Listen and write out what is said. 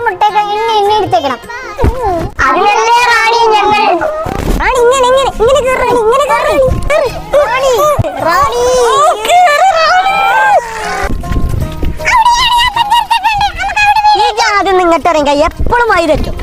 മുട്ടയൊക്കെ എണ്ണ എടുത്തേക്കണം. അതിനല്ലേ റാണി ഞങ്ങൾ. റാണി ഇങ്ങനെ ഇങ്ങനെ ഇങ്ങനെ കേറാണി ഇങ്ങനെ കേറാണി റാണി റാണി ഈ ആദ്യം നിങ്ങട്ട് ഇറങ്ങി എപ്പോഴും വൈ തെറ്റും.